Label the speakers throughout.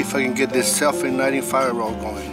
Speaker 1: if I can get this self-igniting fire roll going.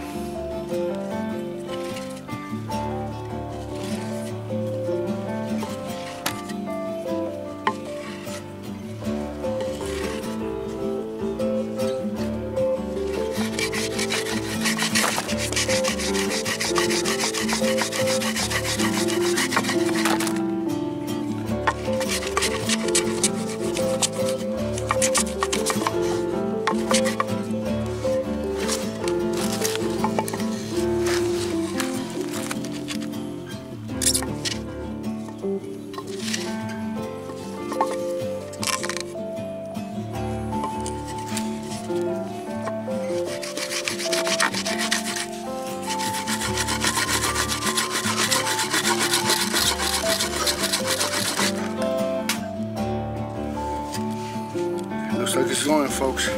Speaker 1: Looks like it's going, folks.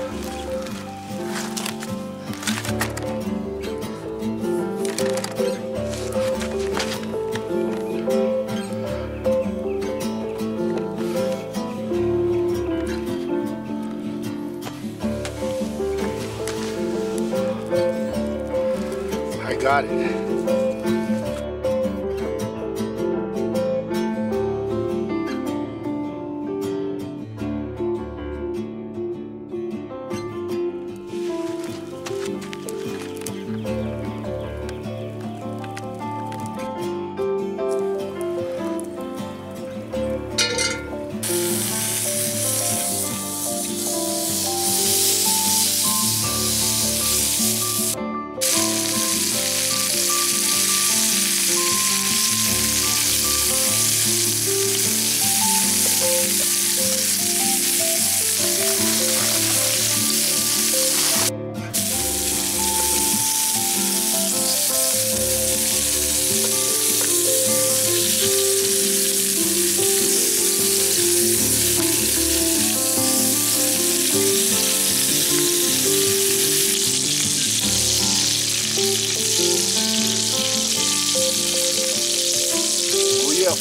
Speaker 1: I got it.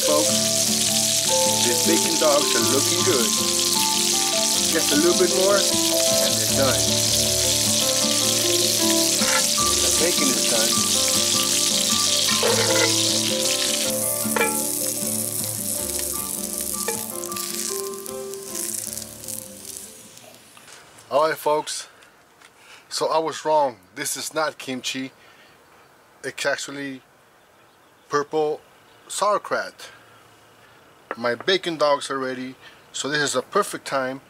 Speaker 1: Folks, these bacon dogs are looking good. Just a little bit more and they're done. The bacon is done. Alright folks, so I was wrong. This is not kimchi. It's actually purple sauerkraut. My bacon dogs are ready, so this is a perfect time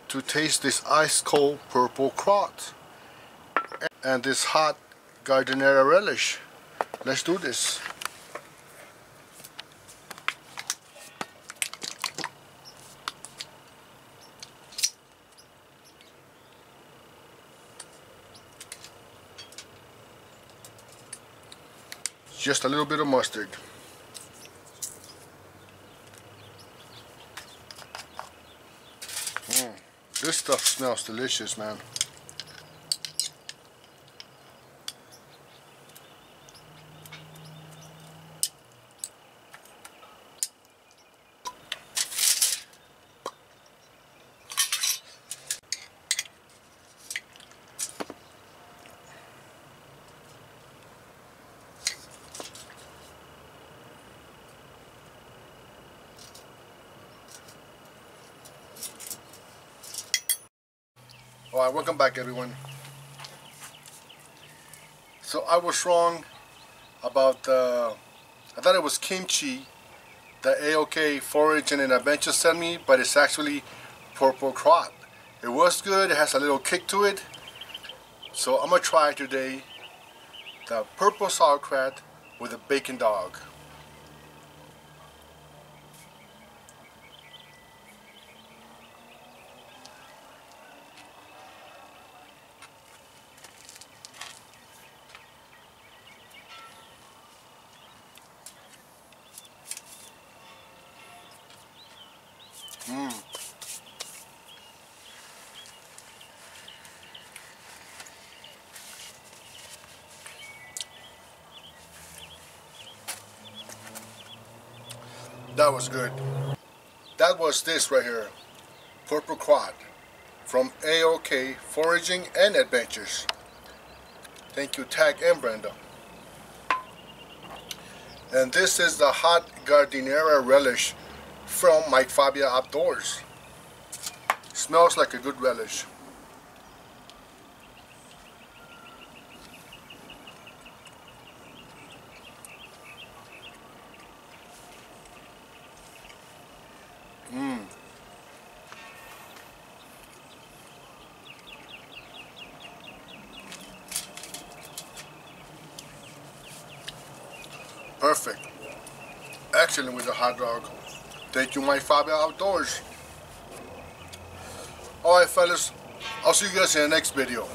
Speaker 1: to taste this ice cold purple kraut and this hot giardiniera relish. Let's do this. Just a little bit of mustard. This stuff smells delicious, man. Alright, welcome back everyone. So I was wrong about I thought it was kimchi that AOK Forage and Adventure sent me, but it's actually purple kraut. It was good, it has a little kick to it. So I'm gonna try today the purple sauerkraut with a bacon dog. That was good. That was this right here, purple kraut. from AOK Foraging and Adventures. Thank you, Tag and Brenda. And this is the hot Gardeniera relish from Mike Fabia Outdoors. Smells like a good relish. Perfect. Excellent with the hot dog. Thank you, Mike Fabia Outdoors. Alright fellas, I'll see you guys in the next video.